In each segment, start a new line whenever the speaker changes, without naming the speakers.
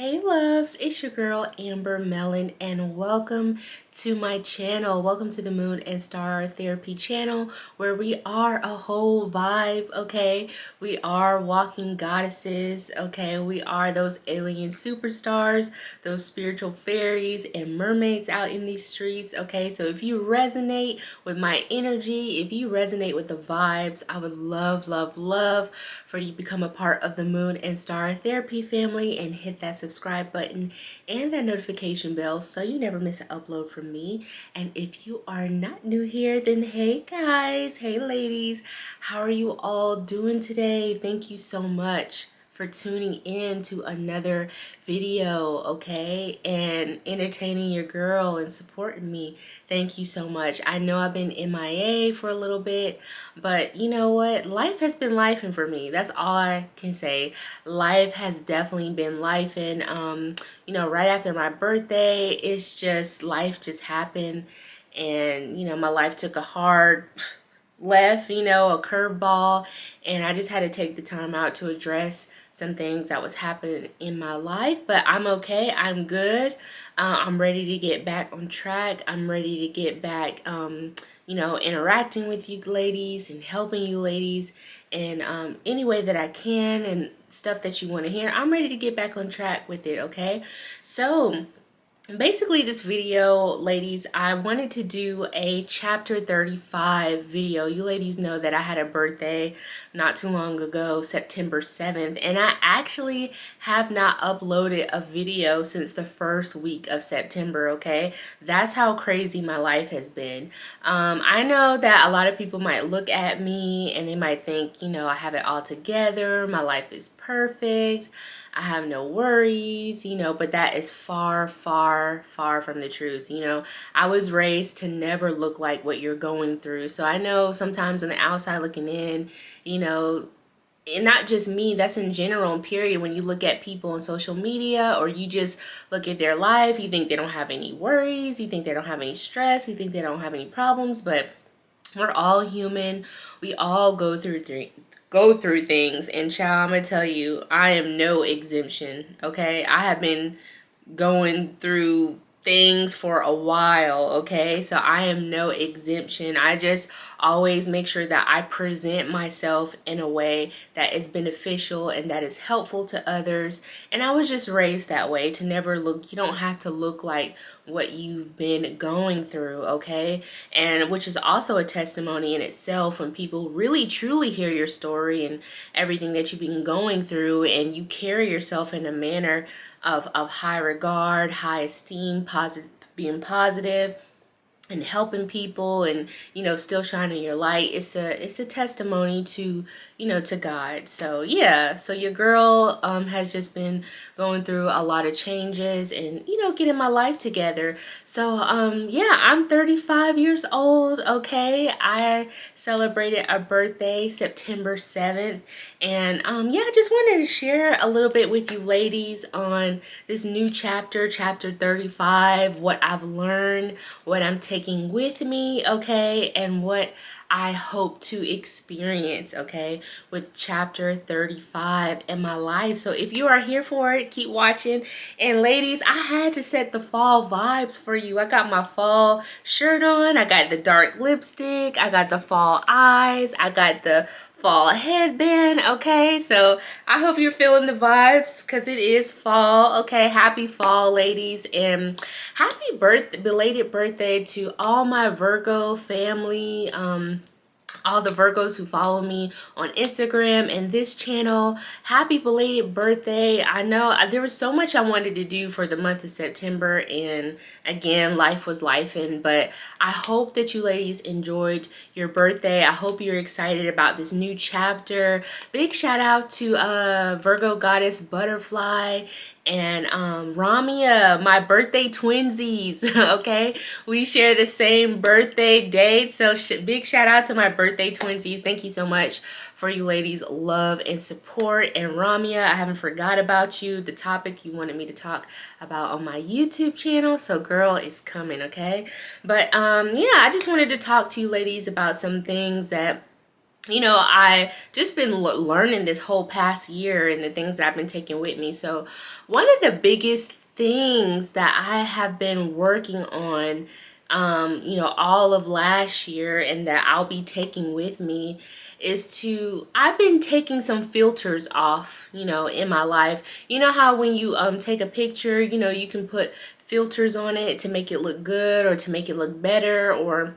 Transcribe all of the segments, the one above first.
Hey loves, it's your girl Amber Mellon and welcome to my channel. Welcome to the Moon and Star Therapy channel where we are a whole vibe, okay? We are walking goddesses, okay? We are those alien superstars, those spiritual fairies and mermaids out in these streets, okay? So if you resonate with my energy, if you resonate with the vibes, I would love for you to become a part of the Moon and Star Therapy family and hit that subscribe button and that notification bell so you never miss an upload from me. And if you are not new here, then hey guys, hey ladies, how are you all doing today? Thank you so much for tuning in to another video, okay, and entertaining your girl and supporting me. Thank you so much. I know I've been MIA for a little bit, but you know what? Life has been lifing for me. That's all I can say. Life has definitely been lifing. You know, right after my birthday, it's just life just happened, and you know, my life took a hard left, you know, a curveball, and I just had to take the time out to address some things that was happening in my life. But I'm okay. I'm good. I'm ready to get back on track. I'm ready to get back, you know, interacting with you ladies and helping you ladies in any way that I can and stuff that you want to hear. I'm ready to get back on track with it, okay? So basically this video, ladies, I wanted to do a chapter 35 video. You ladies know that I had a birthday not too long ago, September 7th, and I actually have not uploaded a video since the first week of September, okay? That's how crazy my life has been. I know that a lot of people might look at me and they might think, you know, I have it all together, my life is perfect, I have no worries, you know, but that is far from the truth. You know, I was raised to never look like what you're going through. So I know sometimes on the outside looking in, you know, and not just me, that's in general and period. When you look at people on social media or you just look at their life, you think they don't have any worries, you think they don't have any stress, you think they don't have any problems, but we're all human. We all go through things, and child, I'm gonna tell you, I am no exemption, okay? I have been going through things for a while, okay? So I am no exemption. I just always make sure that I present myself in a way that is beneficial and that is helpful to others. And I was just raised that way, to never look, you don't have to look like what you've been going through, okay? And which is also a testimony in itself when people really truly hear your story and everything that you've been going through, and you carry yourself in a manner of high regard, high esteem, being positive and helping people, and you know, still shining your light. It's a testimony to, you know, to God. So yeah, so your girl has just been going through a lot of changes and, you know, getting my life together. So yeah, I'm 35 years old, okay? I celebrated a birthday September 7th, and yeah, I just wanted to share a little bit with you ladies on this new chapter 35, what I've learned, what I'm taking with me, okay, and what I hope to experience, okay, with chapter 35 in my life. So if you are here for it, keep watching. And ladies, I had to set the fall vibes for you. I got my fall shirt on, I got the dark lipstick, I got the fall eyes, I got the fall headband, okay? So I hope you're feeling the vibes because it is fall, okay? Happy fall, ladies, and happy belated birthday to all my Virgo family, all the Virgos who follow me on Instagram and this channel. Happy belated birthday. I know there was so much I wanted to do for the month of September, and again, life was lifing, but I hope that you ladies enjoyed your birthday. I hope you're excited about this new chapter. Big shout out to Virgo goddess Butterfly and Ramia, my birthday twinsies, okay? We share the same birthday date, so big shout out to my birthday twinsies. Thank you so much for you ladies' love and support. And Ramia, I haven't forgot about you, the topic you wanted me to talk about on my YouTube channel, so girl, it's coming, okay? But yeah, I just wanted to talk to you ladies about some things that I just been learning this whole past year and the things that I've been taking with me. So one of the biggest things that I have been working on, all of last year and that I'll be taking with me I've been taking some filters off, in my life. You know how when you take a picture, you can put filters on it to make it look good or to make it look better, or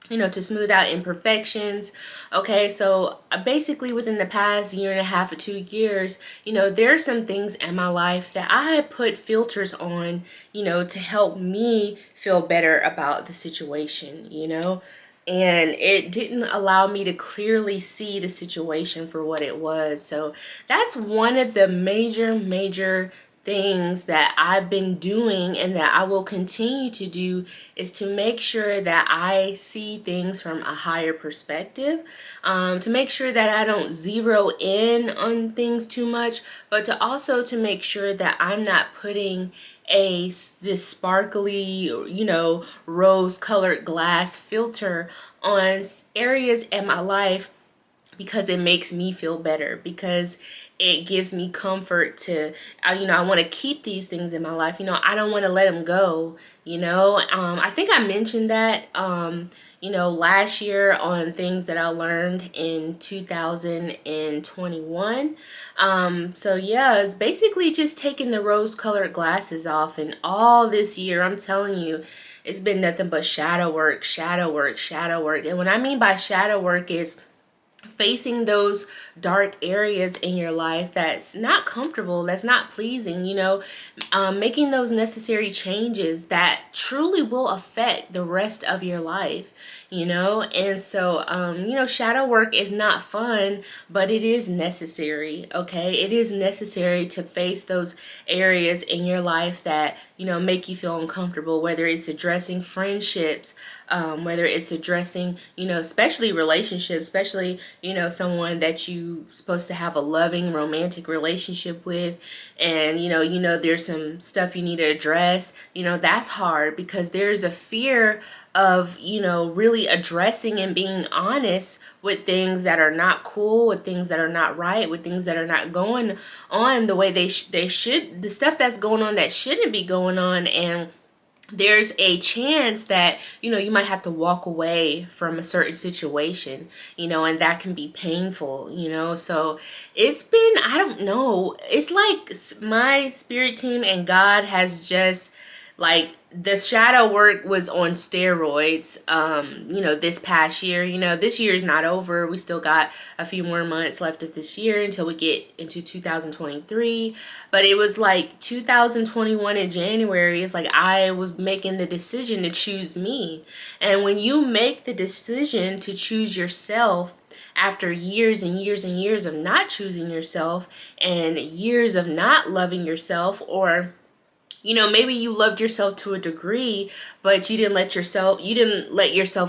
to smooth out imperfections. Okay, so basically within the past year and a half or 2 years, there are some things in my life that I put filters on, to help me feel better about the situation. And it didn't allow me to clearly see the situation for what it was. So that's one of the major things that I've been doing and that I will continue to do, is to make sure that I see things from a higher perspective, to make sure that I don't zero in on things too much, but to make sure that I'm not putting this sparkly, rose colored glass filter on areas in my life, because it makes me feel better, because it gives me comfort to, I want to keep these things in my life. I don't want to let them go. I think I mentioned that, last year on things that I learned in 2021. So yeah, it's basically just taking the rose colored glasses off. And all this year, I'm telling you, it's been nothing but shadow work, shadow work, shadow work. And what I mean by shadow work is facing those dark areas in your life that's not comfortable, that's not pleasing, making those necessary changes that truly will affect the rest of your life. And so shadow work is not fun, but it is necessary. Okay, it is necessary to face those areas in your life that make you feel uncomfortable, whether it's addressing friendships, whether it's addressing, especially relationships, especially, someone that you supposed to have a loving romantic relationship with, and there's some stuff you need to address. That's hard, because there's a fear of really addressing and being honest with things that are not cool, with things that are not right, with things that are not going on the way they should, the stuff that's going on that shouldn't be going on. And there's a chance that you might have to walk away from a certain situation, and that can be painful. So it's been, I don't know, it's like my spirit team and God has just, like, the shadow work was on steroids, this past year. This year is not over. We still got a few more months left of this year until we get into 2023. But it was like 2021 in January. It's like I was making the decision to choose me. And when you make the decision to choose yourself, after years and years and years of not choosing yourself, and years of not loving yourself, or maybe you loved yourself to a degree, but you didn't let yourself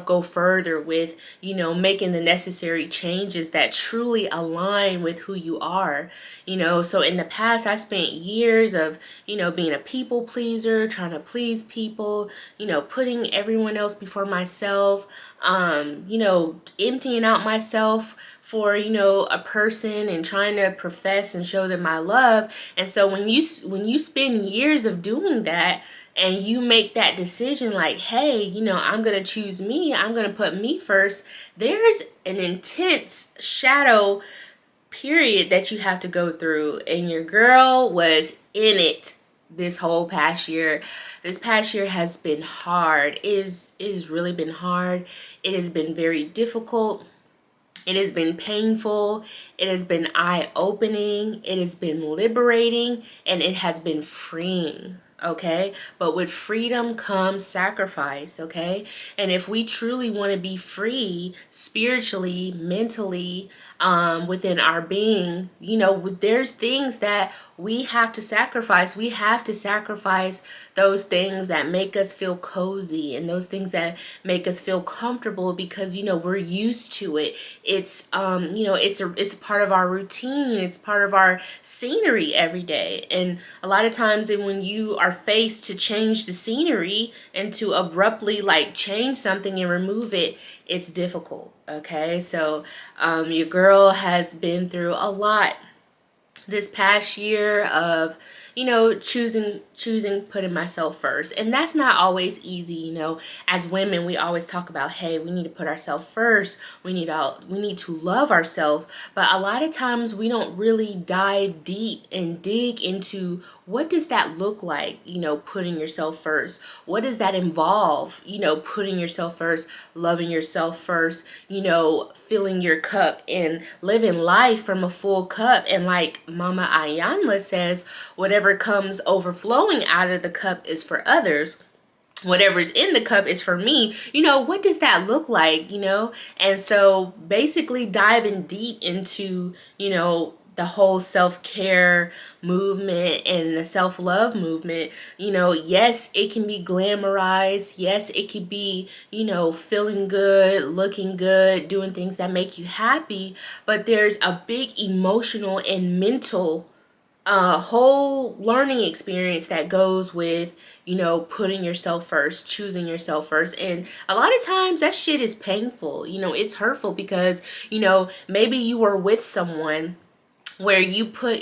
go further with, making the necessary changes that truly align with who you are. So in the past, I spent years of, being a people pleaser, trying to please people, putting everyone else before myself, emptying out myself for a person, and trying to profess and show them my love. And so when you spend years of doing that, and you make that decision, like, hey, I'm gonna choose me, I'm gonna put me first, there's an intense shadow period that you have to go through. And your girl was in it this whole past year. This past year has been hard. It has really been hard. It has been very difficult. It has been painful. It has been eye-opening. It has been liberating, and it has been freeing. Okay, but with freedom comes sacrifice. Okay, and if we truly want to be free spiritually, mentally, within our being, there's things that we have to sacrifice. We have to sacrifice those things that make us feel cozy, and those things that make us feel comfortable, because we're used to it. It's it's a part of our routine. It's part of our scenery every day. And a lot of times when you are are faced to change the scenery and to abruptly like change something and remove it, it's difficult. Okay, so your girl has been through a lot this past year of, you know, choosing putting myself first. And that's not always easy. You know, as women, we always talk about, hey, we need to put ourselves first, we need to love ourselves. But a lot of times we don't really dive deep and dig into what does that look like, you know, putting yourself first. What does that involve, you know, putting yourself first, loving yourself first, you know, filling your cup and living life from a full cup. And like Mama Ayanla says, whatever comes overflowing out of the cup is for others. Whatever's in the cup is for me. You know, what does that look like, you know? And so basically diving deep into, you know, the whole self-care movement and the self-love movement, you know, yes, it can be glamorized. Yes, it could be, you know, feeling good, looking good, doing things that make you happy. But there's a big emotional and mental whole learning experience that goes with, you know, putting yourself first, choosing yourself first. And a lot of times that shit is painful. You know, it's hurtful because, you know, maybe you were with someone where you put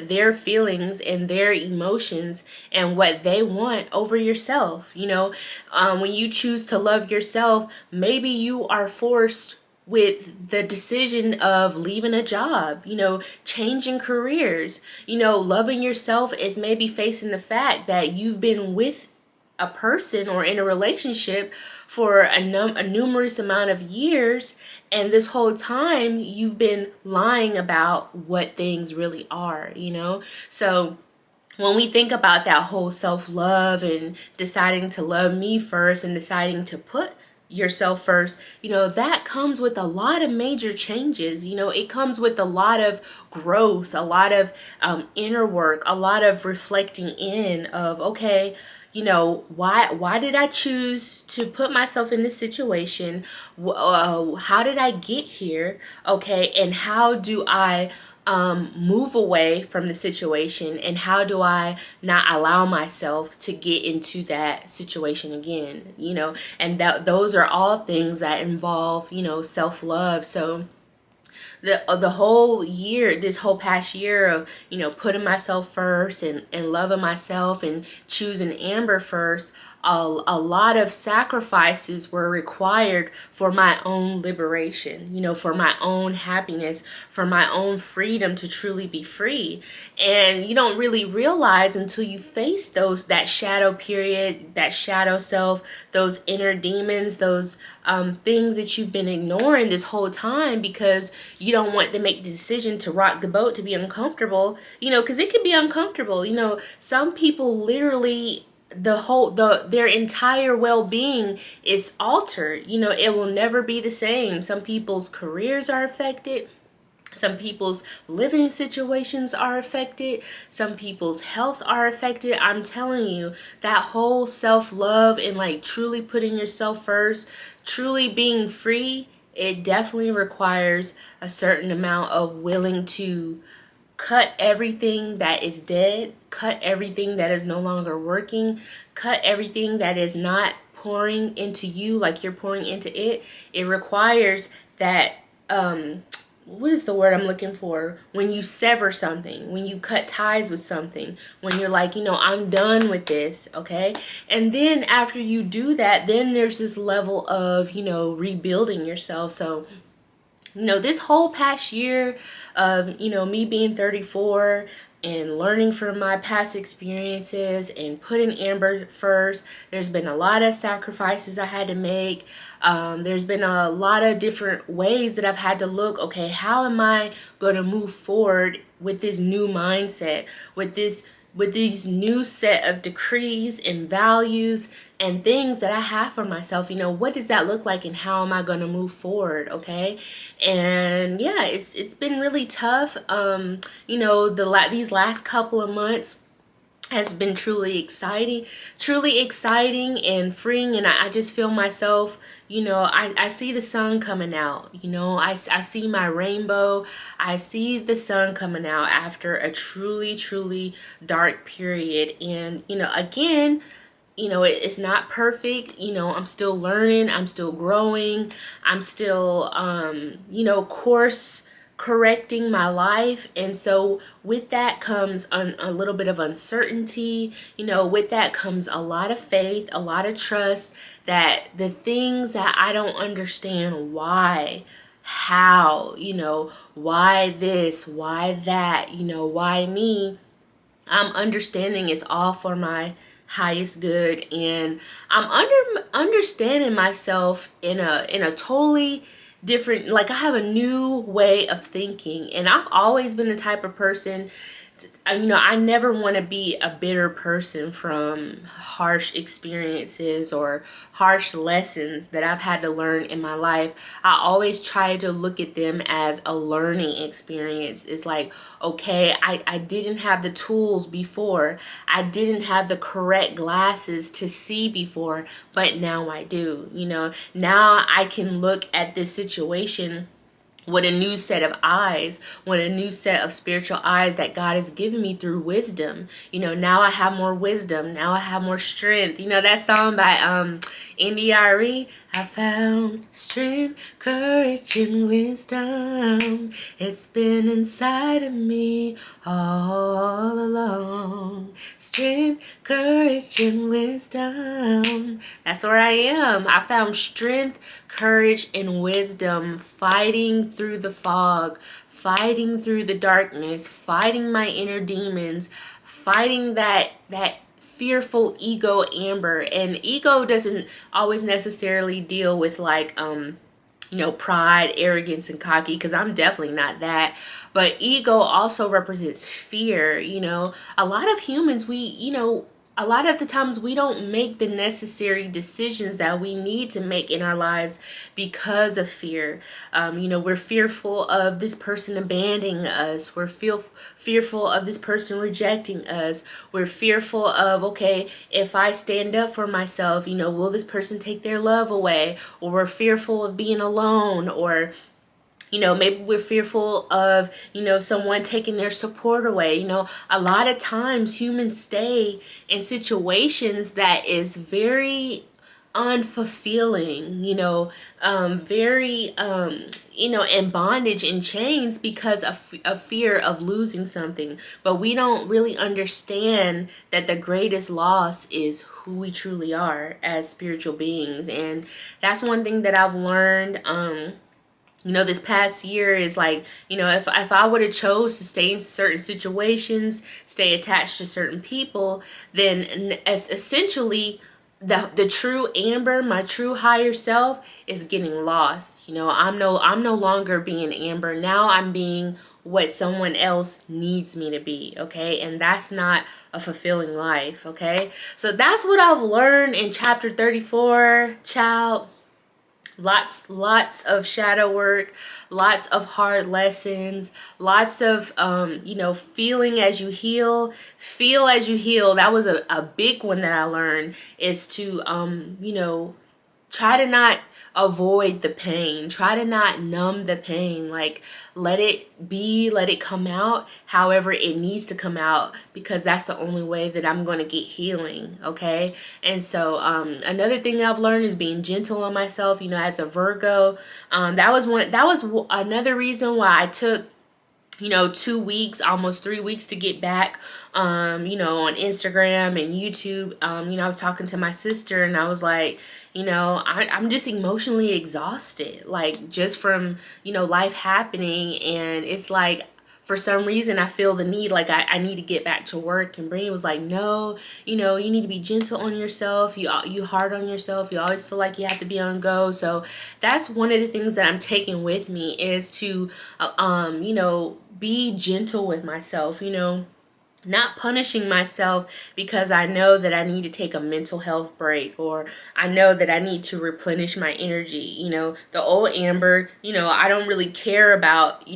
their feelings and their emotions and what they want over yourself. You know, when you choose to love yourself, maybe you are forced with the decision of leaving a job, you know, changing careers. You know, loving yourself is maybe facing the fact that you've been with a person or in a relationship for a numerous amount of years, and this whole time you've been lying about what things really are, you know? So when we think about that whole self-love and deciding to love me first and deciding to put yourself first, you know, that comes with a lot of major changes. You know, it comes with a lot of growth, a lot of inner work, a lot of reflecting in of, okay, you know, why did I choose to put myself in this situation? How did I get here? Okay, and how do I move away from the situation, and how do I not allow myself to get into that situation again? You know, and those are all things that involve, you know, self-love. So the whole year, this whole past year of, you know, putting myself first and loving myself and choosing Amber first, a lot of sacrifices were required for my own liberation, you know, for my own happiness, for my own freedom to truly be free. And you don't really realize until you face that shadow period, that shadow self, those inner demons, those things that you've been ignoring this whole time because you don't want to make the decision to rock the boat, to be uncomfortable, you know, because it can be uncomfortable. You know, some people literally, their entire well-being is altered. You know, it will never be the same. Some people's careers are affected. Some people's living situations are affected. Some people's healths are affected. I'm telling you, that whole self-love and like truly putting yourself first, truly being free, it definitely requires a certain amount of willing to cut everything that is dead, cut everything that is no longer working, cut everything that is not pouring into you like you're pouring into it. It requires that, what is the word I'm looking for? When you sever something, when you cut ties with something, when you're like, you know, I'm done with this, okay? And then after you do that, then there's this level of, you know, rebuilding yourself. So, you know, this whole past year of, you know, me being 34 and learning from my past experiences and putting Amber first, there's been a lot of sacrifices I had to make. There's been a lot of different ways that I've had to look, okay, how am I going to move forward with this new mindset, with these new set of decrees and values and things that I have for myself? You know, what does that look like and how am I going to move forward? Okay. And yeah, it's been really tough. You know, these last couple of months, has been truly exciting and freeing. And I just feel myself, I see the sun coming out, I see my rainbow. I see the sun coming out after a truly dark period. And, again, it's not perfect. I'm still learning, I'm still growing, I'm still, course correcting my life. And so with that comes a little bit of uncertainty. With that comes a lot of faith, a lot of trust that the things that I don't understand, why, how, why this, why that, why me, I'm understanding it's all for my highest good. And I'm understanding myself in a totally different, like, I have a new way of thinking. And I've always been the type of person, I never want to be a bitter person from harsh experiences or harsh lessons that I've had to learn in my life. I always try to look at them as a learning experience. It's like, okay, I didn't have the tools before. I didn't have the correct glasses to see before, but now I do. Now I can look at this situation with a new set of eyes, with a new set of spiritual eyes that God has given me through wisdom. Now I have more wisdom. Now I have more strength. That song by NDRE, I found strength, courage, and wisdom. It's been inside of me all along. Strength, courage, and wisdom. That's where I am. I found strength, courage, and wisdom, fighting through the fog, fighting through the darkness, fighting my inner demons, fighting that fearful ego, Amber. And ego doesn't always necessarily deal with like pride, arrogance, and cocky, because I'm definitely not that. But ego also represents fear. A lot of humans, a lot of the times we don't make the necessary decisions that we need to make in our lives because of fear. We're fearful of this person abandoning us. We're fearful of this person rejecting us. We're fearful of, okay, if I stand up for myself, will this person take their love away? Or we're fearful of being alone, or maybe we're fearful of, someone taking their support away. A lot of times humans stay in situations that is very unfulfilling, very, in bondage and chains because of fear of losing something. But we don't really understand that the greatest loss is who we truly are as spiritual beings. And that's one thing that I've learned, this past year is like, if I would have chose to stay in certain situations, stay attached to certain people, then essentially the true Amber, my true higher self, is getting lost. I'm no longer being Amber. Now I'm being what someone else needs me to be, okay? And that's not a fulfilling life, okay? So that's what I've learned in chapter 34, child. Lots of shadow work, lots of hard lessons, lots of, feeling as you heal, feel as you heal. That was a big one that I learned, is to, try to not avoid the pain. Try to not numb the pain. Like, let it be, let it come out however it needs to come out, because that's the only way that I'm going to get healing, okay? And so another thing I've learned is being gentle on myself, as a Virgo. That was another reason why I took 2 weeks, almost 3 weeks to get back, on Instagram and YouTube. I was talking to my sister and I was like, I'm just emotionally exhausted, like, just from, life happening. And it's like, for some reason, I feel the need, like, I need to get back to work. And Brittany was like, no, you need to be gentle on yourself. You hard on yourself. You always feel like you have to be on go. So that's one of the things that I'm taking with me, is to, be gentle with myself, not punishing myself because I know that I need to take a mental health break, or I know that I need to replenish my energy. The old Amber, I don't really care about,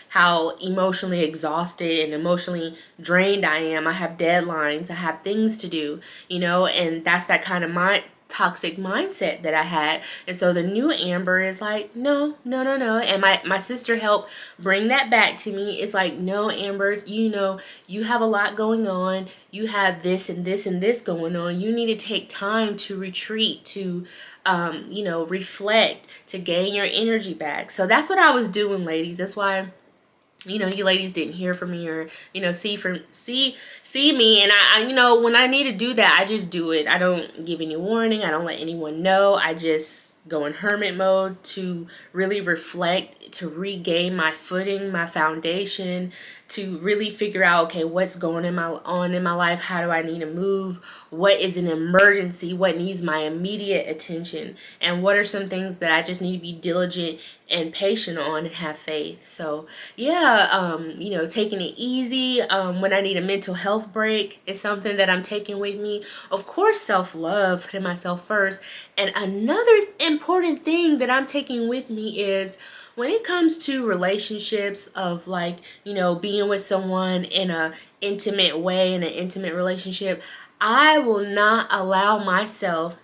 how emotionally exhausted and emotionally drained I am. I have deadlines, I have things to do, and that's that kind of toxic mindset that I had. And so the new Amber is like, no, no, no, no. And my sister helped bring that back to me. It's like, no, Amber, you have a lot going on. You have this and this and this going on. You need to take time to retreat, to reflect, to gain your energy back. So that's what I was doing, ladies. That's why you ladies didn't hear from me, or see me. And I when I need to do that, I just do it. I don't give any warning. I don't let anyone know. I just go in hermit mode to really reflect, to regain my footing, my foundation, to really figure out, okay, what's going on in my life. How do I need to move? What is an emergency? What needs my immediate attention? And what are some things that I just need to be diligent and patient on and have faith? So yeah, taking it easy when I need a mental health break is something that I'm taking with me. Of course, self-love, putting myself first. And another important thing that I'm taking with me is, when it comes to relationships, of being with someone in a intimate way, in an intimate relationship, I will not allow myself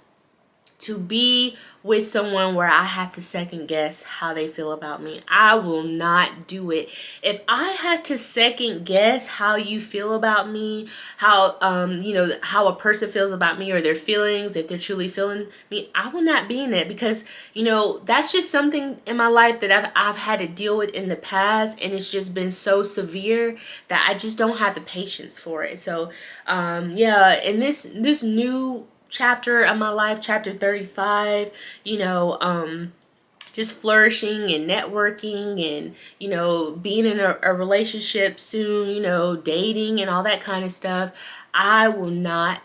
to be with someone where I have to second guess how they feel about me. I will not do it. If I had to second guess how you feel about me, how how a person feels about me, or their feelings, if they're truly feeling me, I will not be in it, because that's just something in my life that I've had to deal with in the past, and it's just been so severe that I just don't have the patience for it. So in this new chapter of my life, chapter 35, just flourishing and networking, and being in a relationship soon, dating and all that kind of stuff, I will not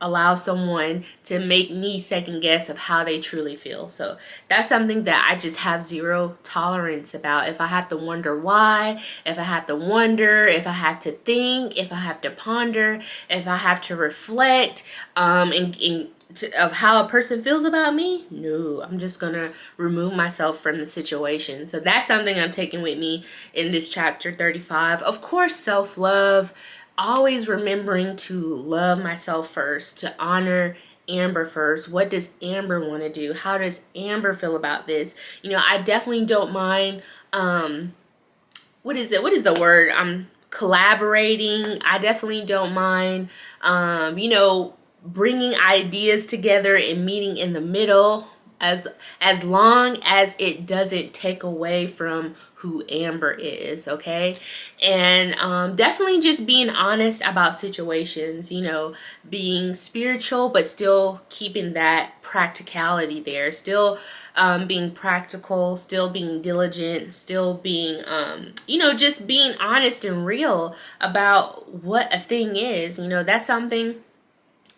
allow someone to make me second guess of how they truly feel. So that's something that I just have zero tolerance about. If I have to wonder why, if I have to wonder, if I have to think, if I have to ponder, if I have to reflect of how a person feels about me, no, I'm just gonna remove myself from the situation. So that's something I'm taking with me in this chapter 35. Of course, self-love, always remembering to love myself first, to honor Amber first. What does Amber want to do? How does Amber feel about this? I definitely don't mind what is the word? I'm collaborating. I definitely don't mind bringing ideas together and meeting in the middle, as long as it doesn't take away from who Amber is, okay? And definitely just being honest about situations, being spiritual, but still keeping that practicality there, still being practical, still being diligent, still being, just being honest and real about what a thing is. That's something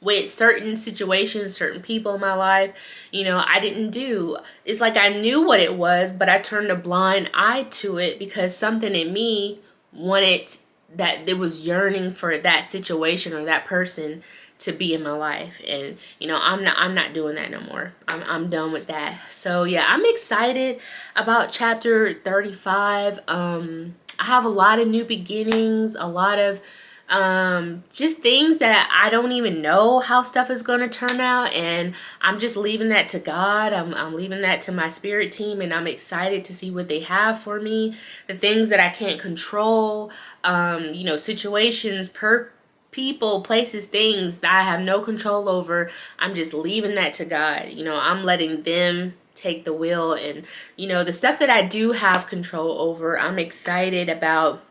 with certain situations, certain people in my life, I didn't do. It's like I knew what it was, but I turned a blind eye to it because something in me wanted, that it was yearning for that situation or that person to be in my life. And I'm not doing that no more. I'm done with that. So yeah, I'm excited about chapter 35. I have a lot of new beginnings, a lot of just things that I don't even know how stuff is going to turn out, and I'm just leaving that to God. I'm leaving that to my spirit team, and I'm excited to see what they have for me. The things that I can't control, situations, people, places, things that I have no control over, I'm just leaving that to God. I'm letting them take the wheel, and the stuff that I do have control over, I'm excited about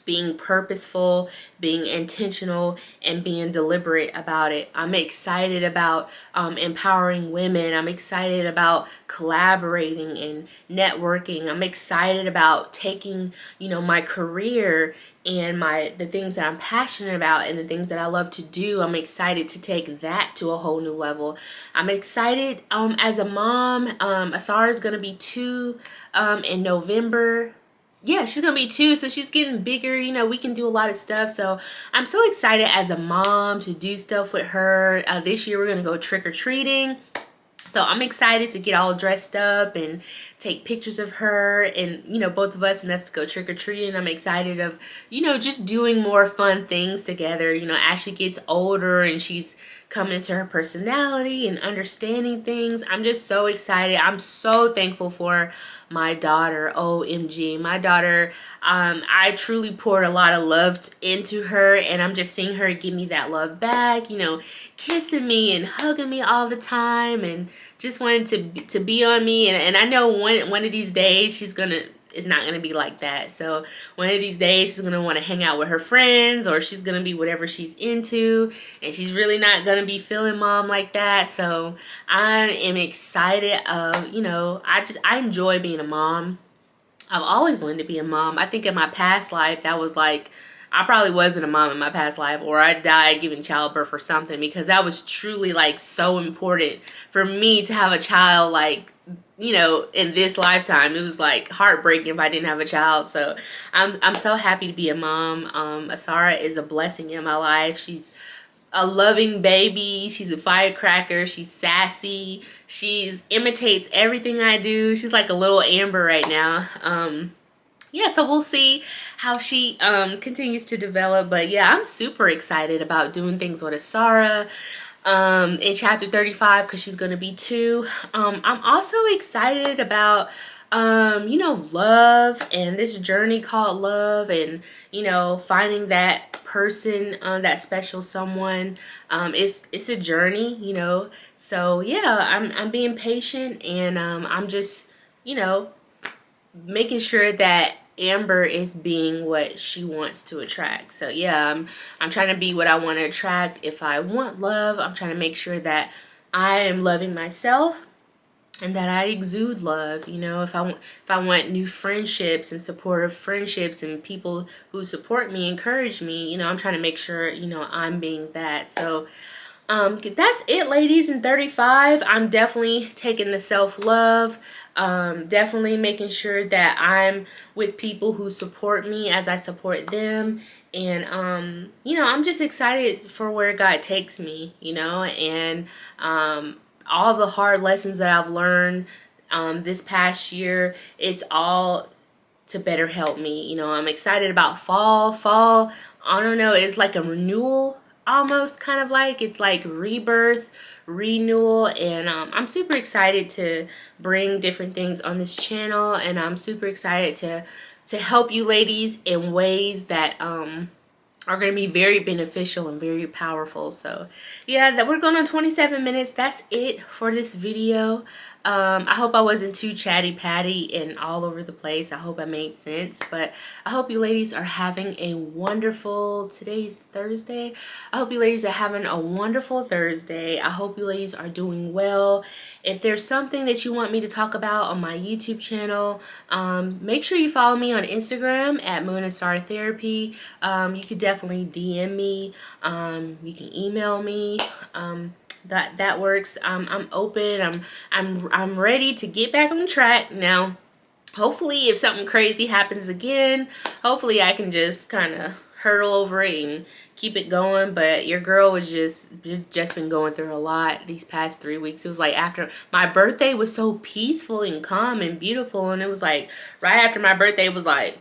being purposeful, being intentional, and being deliberate about it. I'm excited about empowering women. I'm excited about collaborating and networking. I'm excited about taking, my career and the things that I'm passionate about and the things that I love to do. I'm excited to take that to a whole new level. I'm excited as a mom. Asara is going to be 2 in November. yeah, she's gonna be 2, so she's getting bigger. You know, we can do a lot of stuff. So I'm so excited as a mom to do stuff with her. This year we're gonna go trick-or-treating. So I'm excited to get all dressed up and take pictures of her and, you know, both of us and us to go trick-or-treating. I'm excited of, you know, just doing more fun things together. You know, as she gets older and she's coming into her personality and understanding things, I'm just so excited. I'm so thankful for my daughter. OMG, my daughter, I truly poured a lot of love into her, and I'm just seeing her give me that love back, you know, kissing me and hugging me all the time and just wanted to be on me. And I know one of these days it's not gonna be like that. So one of these days she's gonna want to hang out with her friends, or she's gonna be whatever she's into, and she's really not gonna be feeling mom like that. So I am excited of, you know, I enjoy being a mom. I've always wanted to be a mom. I think in my past life that was like, I probably wasn't a mom in my past life, or I died giving childbirth or something, because that was truly like so important for me to have a child, like, you know, in this lifetime. It was like heartbreaking if I didn't have a child. So I'm so happy to be a mom. Asara is a blessing in my life. She's a loving baby. She's a firecracker. She's sassy. She's imitates everything I do. She's like a little Amber right now. Yeah, so we'll see how she continues to develop. But yeah, I'm super excited about doing things with Asara in chapter 35, because she's going to be 2. I'm also excited about you know, love and this journey called love, and, you know, finding that person, that special someone. It's a journey, you know. So yeah, I'm being patient, and I'm just, you know, making sure that Amber is being what she wants to attract. So yeah, I'm trying to be what I want to attract. If I want love, I'm trying to make sure that I am loving myself and that I exude love. You know, if I want new friendships and supportive friendships and people who support me, encourage me, you know, I'm trying to make sure, you know, I'm being that. So that's it, ladies. In 35, I'm definitely taking the self-love, definitely making sure that I'm with people who support me as I support them. And you know, I'm just excited for where God takes me, you know, and all the hard lessons that I've learned this past year, it's all to better help me. You know, I'm excited about fall. I don't know, it's like a renewal, almost, kind of like, it's like rebirth, renewal. And I'm super excited to bring different things on this channel, and I'm super excited to help you ladies in ways that are going to be very beneficial and very powerful. So yeah, that we're going on 27 minutes. That's it for this video. I hope I wasn't too chatty patty and all over the place. I hope I made sense, but I hope you ladies are having a wonderful, today's Thursday. I hope you ladies are having a wonderful Thursday. I hope you ladies are doing well. If there's something that you want me to talk about on my YouTube channel, make sure you follow me on Instagram at Moon and Star Therapy. You could definitely DM me. You can email me. That works. I'm open. I'm ready to get back on track now. Hopefully, if something crazy happens again, hopefully I can just kind of hurdle over it and keep it going. But your girl was just been going through a lot these past 3 weeks. It was like after my birthday was so peaceful and calm and beautiful, and it was like right after my birthday it was like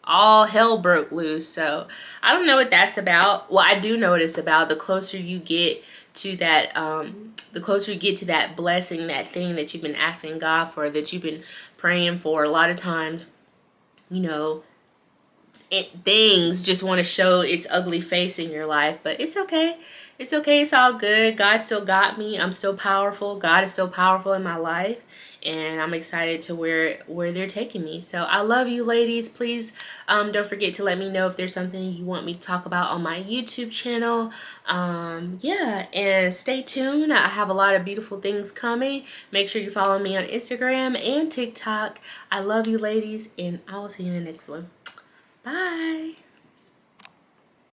all hell broke loose. So I don't know what that's about. Well, I do know what it's about. The closer you get to that blessing, that thing that you've been asking God for, that you've been praying for, a lot of times, you know, things just want to show its ugly face in your life. But it's okay. It's okay. It's all good. God still got me. I'm still powerful. God is still powerful in my life. And I'm excited to where they're taking me. So I love you ladies. Please don't forget to let me know if there's something you want me to talk about on my YouTube channel. Yeah, and stay tuned. I have a lot of beautiful things coming. Make sure you follow me on Instagram and TikTok. I love you ladies, and I will see you in the next one. Bye.